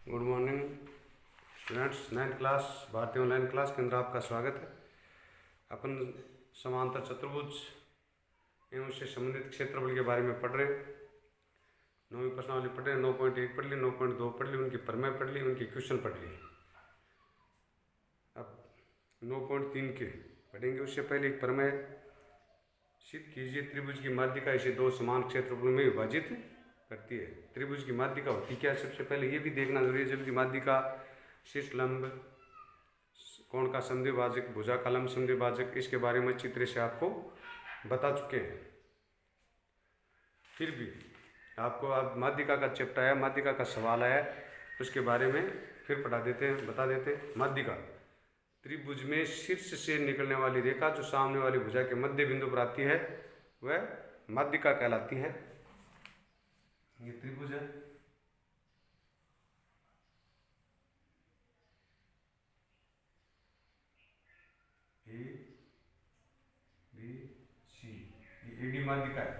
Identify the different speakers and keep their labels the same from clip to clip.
Speaker 1: Good morning students. 9th class भारतीय online class के अंदर आपका स्वागत है। अपन समांतर चतुर्भुज एवं उससे संबंधित क्षेत्रफल के बारे में पढ़ रहे हैं। 9वीं प्रश्नावली पढ़ रहे हैं। 9.1 पढ़ ली, 9.2 पढ़ ली, उनकी प्रमेय पढ़ ली, उनकी क्वेश्चन पढ़ लिए। अब 9.3 के पढ़ेंगे। उससे पहले एक प्रमेय सिद्ध कीजिए। त्रिभुज की माध्यिका इसे दो समान क्षेत्रफलों में विभाजित करती है। त्रिभुज की माध्यिका होती क्या है, सबसे पहले ये भी देखना जरूरी है। जबकि माध्यिका शीर्ष लंब, कोण का समद्विभाजक, भुजा का लंब समद्विभाजक, इसके बारे में अच्छी तरह से आपको बता चुके हैं। फिर भी आपको अब माध्यिका का चैप्टर आया, माध्यिका का सवाल आया, उसके बारे में फिर बता देते हैं। माध्यिका त्रिभुज में शीर्ष से निकलने वाली रेखा जो सामने वाली भुजा के मध्य बिंदु पर आती है वह माध्यिका कहलाती है। ये त्रिभुज है, ए बी सी, ये एडी माध्यिका है।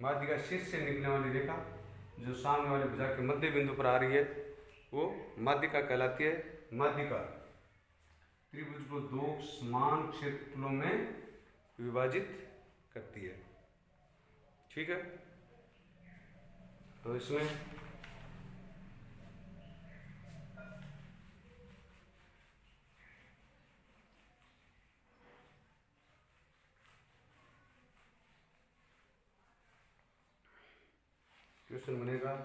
Speaker 1: माध्यिका शीर्ष से निकलने वाली रेखा जो सामने वाली भुजा के मध्य बिंदु पर आ रही है वो माध्यिका कहलाती है। माध्यिका त्रिभुज को दो समान क्षेत्रफलों में विभाजित करती है। ठीक है, तो इसमें क्वेश्चन बनेगा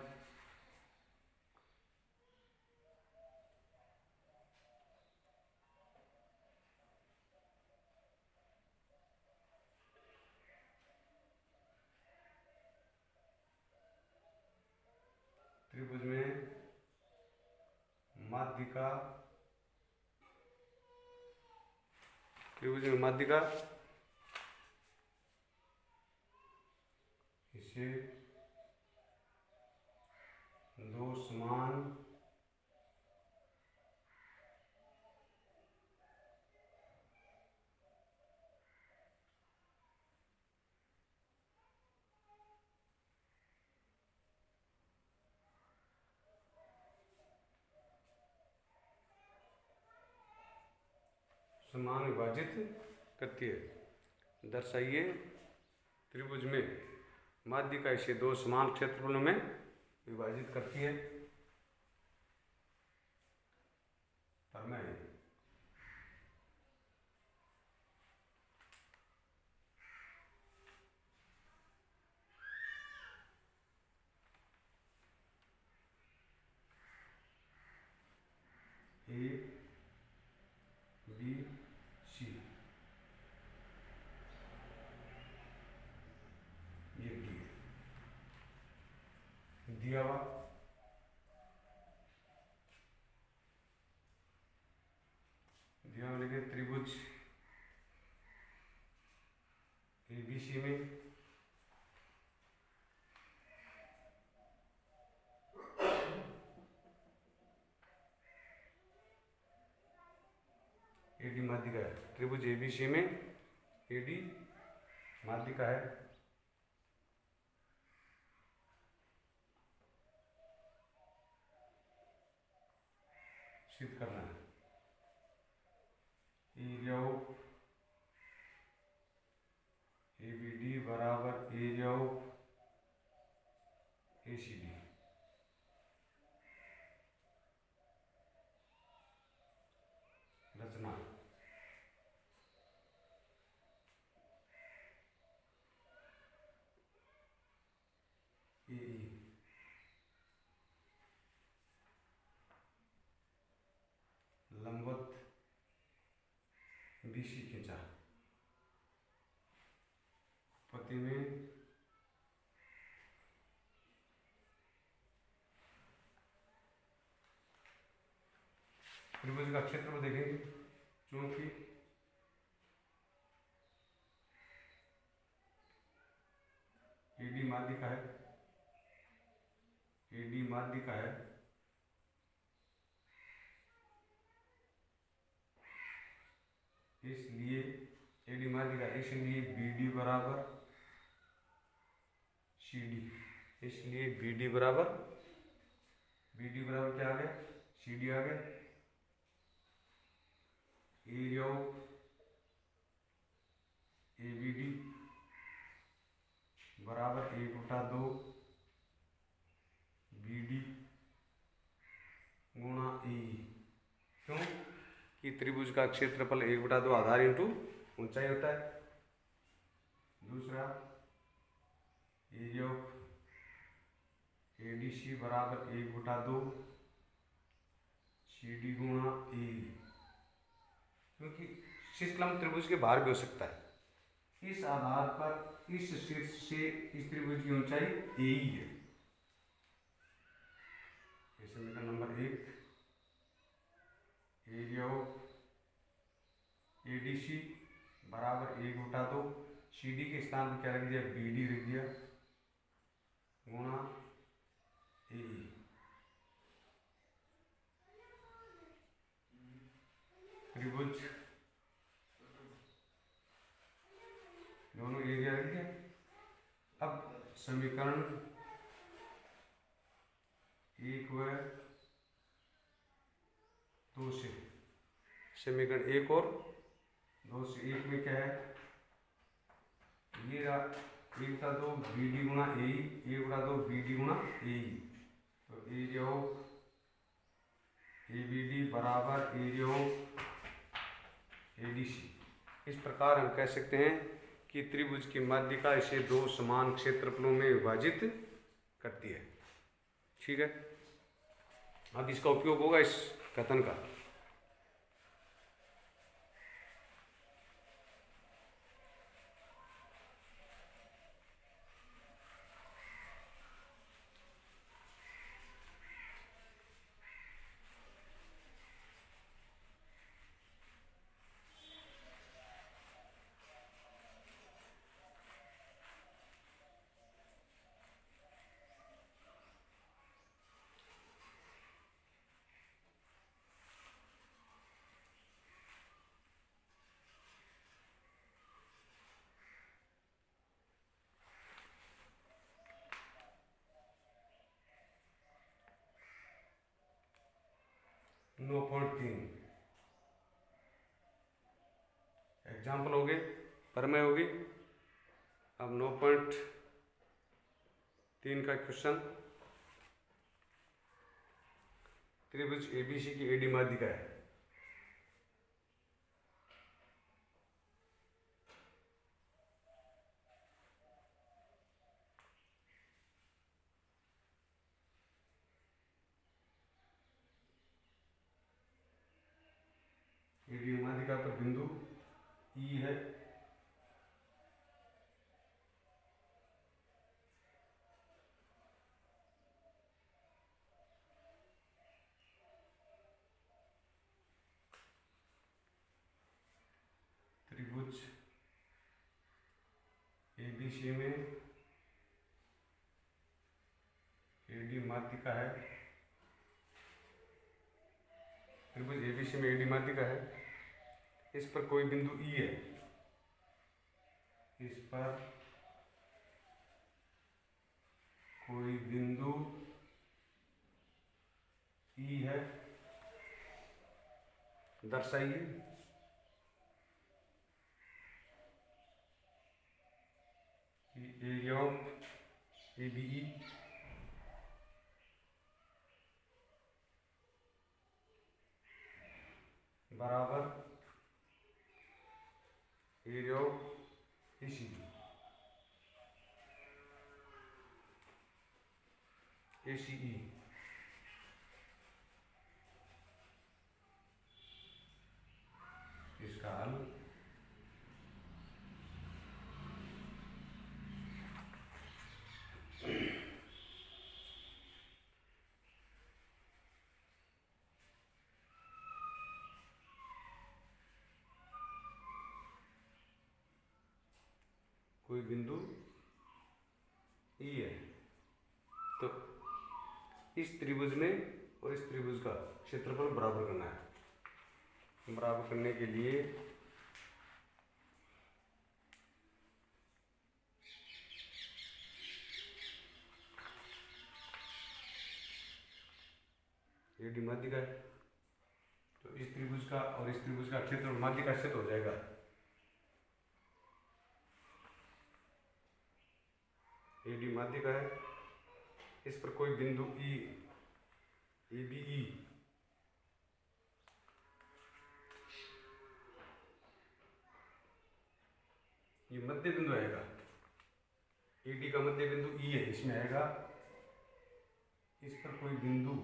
Speaker 1: त्रिभुज में माध्यिका, त्रिभुज में माध्यिका इसे दो समान समान विभाजित करती है। दर्शाइए त्रिभुज में माध्यिका इसे दो समान क्षेत्रफलों में विभाजित करती है। प्रमेय ए बी सी, ये डी दिया हुआ लिखे त्रिभुज एबीसी में एडी माध्यिका है। त्रिभुज एबीसी में एडी माध्यिका है। सिद्ध करना है। एरिया ऑफ एबीडी बराबर एरिया ऑफ एसीडी। रचना ए लंबवत बीसी खींचा, पति में त्रिभुज का क्षेत्रफल देखेंगे। चूंकि एडी माध्यिका है, एडी माध्यिका है, इसलिए एडी माध्यिका, इसलिए बीडी बराबर सी डी, इसलिए बी डी बराबर बी डी बराबर क्या आ गया, सी डी आ गया। Area of A B D बराबर 1/2 बी डी गुणा ए। क्यों कि त्रिभुज का क्षेत्रफल 1/2 आधार इंटू ऊंचाई होता है। दूसरा area of A D C बराबर 1/2 सी डी गुणा ए, क्योंकि शीर्षलंब त्रिभुज के बाहर भी हो सकता है। इस आधार पर इस शीर्ष से इस त्रिभुज की ऊंचाई ए ही है। समीकरण number 1, area of A D C बराबर 1/2 सी डी के स्थान पर क्या रख दिया, बी डी रख दिया गुणा ए। त्रिभुज दोनों एरिया रख दिया। अब समीकरण 1 व 2 से, समीकरण 1 और 2 से, 1 में क्या है, ये 1/2 बी डी गुणा ए, 1/2 बी डी गुणा ए। तो area of A B D बराबर area of A D C. इस प्रकार हम कह सकते हैं कि त्रिभुज की माध्यिका इसे 2 समान क्षेत्रफलों में विभाजित करती है। ठीक है, अब इसका उपयोग होगा इस कथन का। नो 9.3 एग्जाम्पल हो गए, प्रमेय होगी। अब 9.3 का क्वेश्चन, त्रिभुज एबीसी की एडी माध्यिका है। एडी माध्यिका पर बिंदु ई है। त्रिभुज एबीसी में एडी माध्यिका है। त्रिभुज एबीसी में एडी माध्यिका है। इस पर कोई बिंदु ई है, इस पर कोई बिंदु ई है, दर्शाइए। Area of A B E बराबर area of A C B. A C E इसका हल कोई बिंदु ई है। तो इस त्रिभुज में और इस त्रिभुज का क्षेत्रफल बराबर करना है। बराबर करने के लिए AD माध्यिका है, तो इस त्रिभुज का और इस त्रिभुज का क्षेत्रफल माध्यिका से तो हो जाएगा। AD माध्यिका है, इस पर कोई बिंदु E ABE ये मध्य बिंदु आएगा। AD का मध्य बिंदु E है, इसमें आएगा। इस पर कोई बिंदु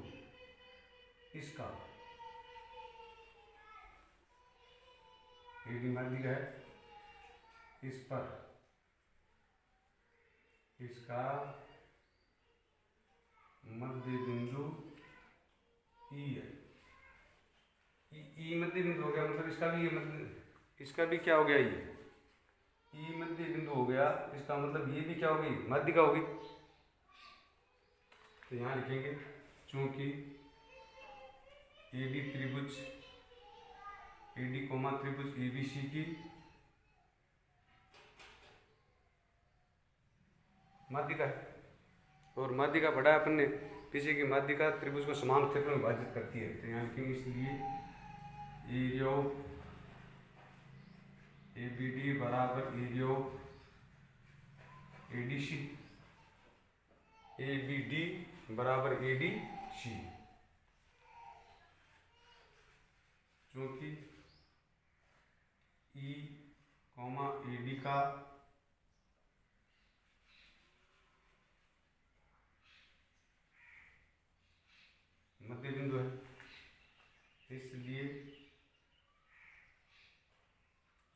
Speaker 1: इसका AD माध्यिका है, इस पर इसका मध्य बिंदु E है। E मध्य बिंदु हो गया, मतलब इसका भी ये मध्य, इसका भी क्या हो गया, ये E मध्य बिंदु हो गया। इसका मतलब ये भी क्या होगी, माध्यिका होगी। तो यहाँ लिखेंगे चूंकि AD त्रिभुज AD कोमा त्रिभुज ABC की माध्यिका है, और माध्यिका पढ़ा अपन ने पीछे की माध्यिका त्रिभुज को समान क्षेत्र में विभाजित करती है। तो यहाँ लिखेंगे इसलिए एरिया ऑफ ABD बराबर एरिया ऑफ ADC, ABD बराबर ADC, क्योंकि E कॉमा AD का मध्य बिंदु है, इसलिए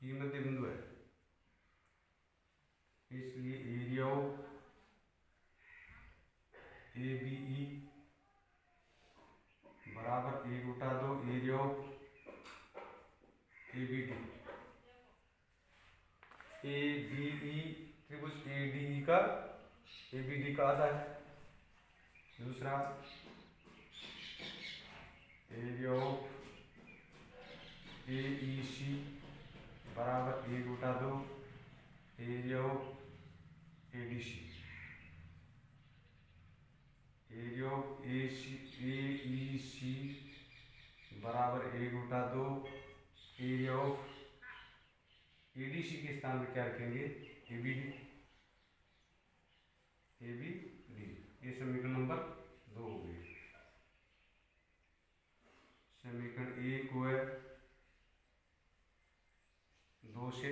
Speaker 1: E मध्य बिंदु है, इसलिए एरिया ऑफ ABE बराबर 1/2 एरिया ऑफ ABD। ABE त्रिभुज ADE का ABD का आधा है। दूसरा एरिया ऑफ AEC बराबर 1/2 area of ADC। Area of AEC बराबर 1/2 एरिया ऑफ ADC के स्थान में क्या रखेंगे, ABD। ये समीकरण नंबर 2 हो गई। समीकरण 1 को है 2 से,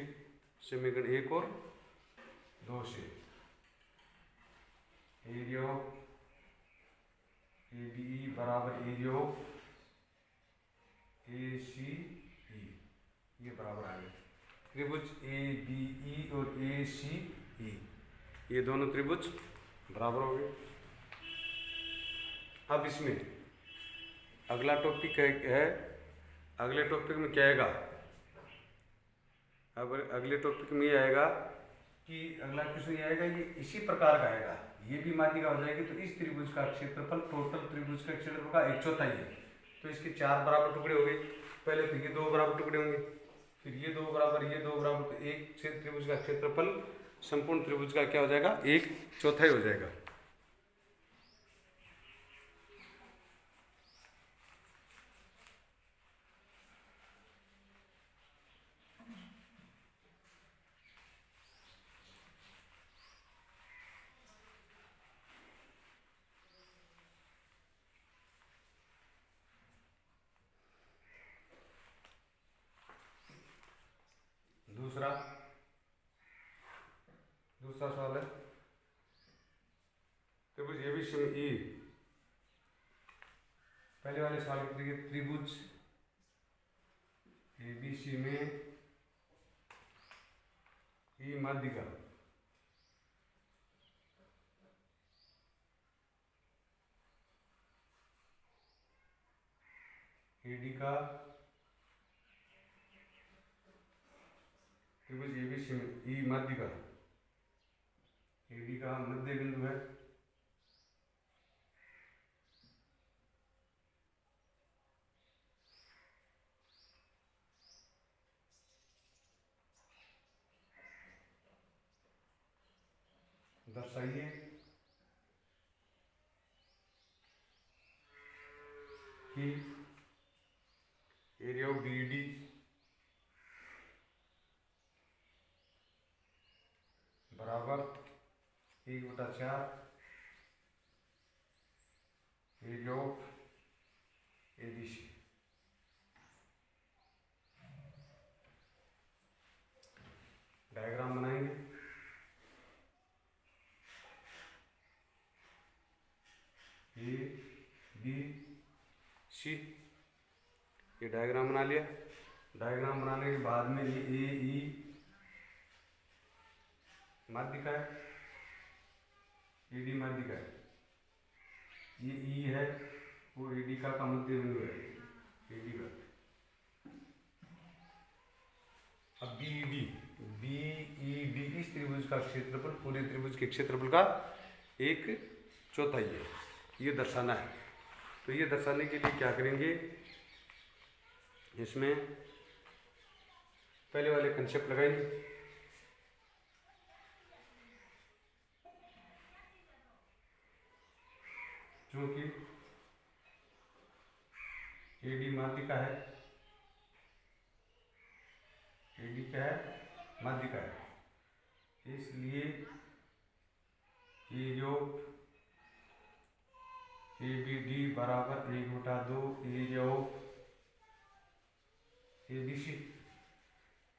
Speaker 1: समीकरण 1 और 2 से एरिया ऑफ ABE बराबर एरिया ऑफ ACE, ये बराबर आ गया। त्रिभुज ABE और ACE ये दोनों त्रिभुज बराबर हो गए। अब इसमें अगला टॉपिक है, अगले टॉपिक में क्या आएगा, अब अगले टॉपिक में ये आएगा कि अगला क्वेश्चन ये आएगा, ये इसी प्रकार का आएगा, ये भी माध्यिका हो जाएगी। तो इस त्रिभुज का क्षेत्रफल टोटल त्रिभुज का क्षेत्रफल का 1/4 है, तो इसके 4 बराबर टुकड़े हो गए। पहले तो ये 2 बराबर टुकड़े होंगे, फिर ये 2 बराबर, ये 2 बराबर, तो एक त्रिभुज का क्षेत्रफल संपूर्ण त्रिभुज का क्या हो जाएगा, 1/4 हो जाएगा। दूसरा सवाल है, त्रिभुज ABC में E, पहले वाले सवाल की तरीके त्रिभुज ABC में E माध्यिका AD का त्रिभुज ABC में E माध्यिका AD का मध्य बिंदु है, दर्शाइए कि एरिया ऑफ BED बराबर 1/4 एरिया ऑफ ABC। डायग्राम बनाएंगे। ABC ये डायग्राम बना लिया। डायग्राम बनाने के बाद में ये AE माध्यिका है, AD माध्यिका है, ये E है वो AD का मध्य बिंदु है, AD का। अब BED इस त्रिभुज का क्षेत्रफल पूरे त्रिभुज के क्षेत्रफल का 1/4 है, ये दर्शाना है। तो ये दर्शाने के लिए क्या करेंगे, इसमें पहले वाले कंसेप्ट लगाएंगे। क्योंकि AD माध्यिका है, AD क्या है, माध्यिका है, इसलिए एरिया ऑफ ABD बराबर 1/2 एरिया ऑफ ABC।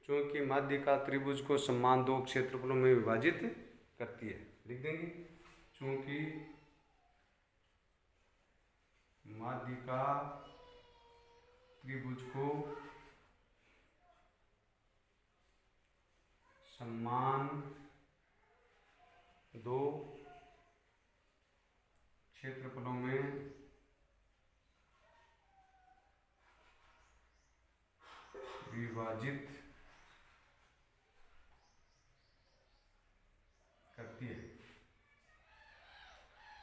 Speaker 1: क्योंकि माध्यिका त्रिभुज को समान 2 क्षेत्रफलों में विभाजित करती है, लिख देंगे। क्योंकि माध्यिका त्रिभुज को समान 2 क्षेत्रफलों में विभाजित करती है।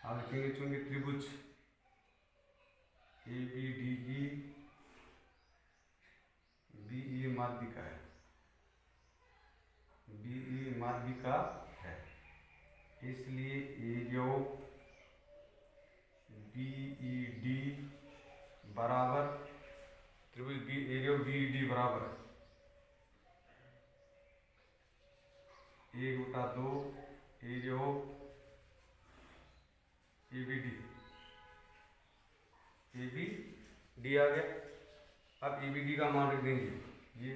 Speaker 1: अब लिखेंगे चूंकि त्रिभुज ABD की BE माध्यिका है, BE माध्यिका है, इसलिए एरिया ऑफ BED बराबर त्रिभुज एरिया ऑफ BED बराबर 1/2 एरिया ऑफ ABD आ गया। अब ABD का मान रख देंगे, ये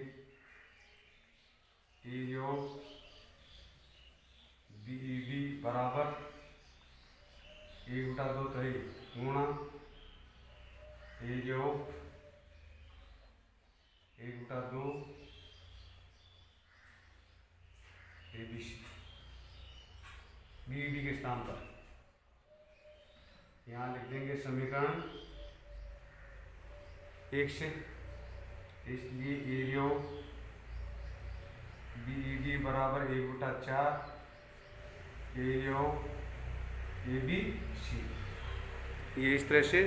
Speaker 1: एरिया ऑफ BED बराबर 1/2 गुणा एरिया ऑफ 1/2 ABC BED के स्थान पर यहाँ लिख देंगे समीकरण 1 से। इसलिए एरिया ऑफ BED बराबर 1/4 एरिया ऑफ ABC। ये इस तरह से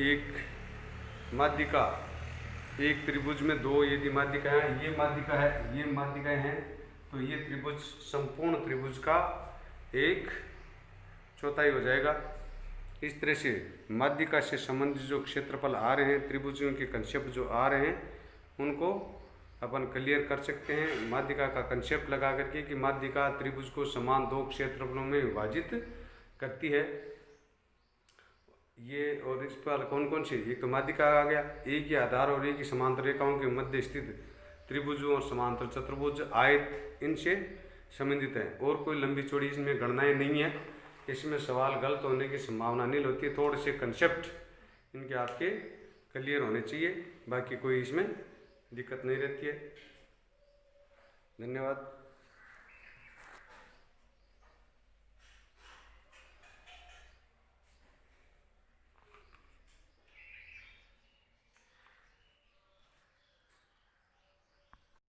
Speaker 1: एक माध्यिका, एक त्रिभुज में 2 यदि माध्यिकाएं हैं, ये माध्यिका है, ये माध्यिकाएं हैं, तो ये त्रिभुज संपूर्ण त्रिभुज का 1/4 हो जाएगा। इस तरह से माध्यिका से संबंधित जो क्षेत्रफल आ रहे हैं, त्रिभुजों के कंसेप्ट जो आ रहे हैं, उनको अपन क्लियर कर सकते हैं माध्यिका का कंसेप्ट लगा करके कि माध्यिका त्रिभुज को समान 2 क्षेत्रफलों में विभाजित करती है। ये और इस पर कौन कौन सी, एक तो माध्यिका आ गया, एक ही आधार और एक ही समांतर रेखाओं के मध्य स्थित त्रिभुजों और समांतर चतुर्भुज आयत इनसे संबंधित है, और कोई लंबी चौड़ी इसमें गणनाएं नहीं है। इसमें सवाल गलत होने की संभावना नहीं होती है। थोड़े से कंसेप्ट इनके आपके क्लियर होने चाहिए, बाकी कोई इसमें दिक्कत नहीं रहती है। धन्यवाद।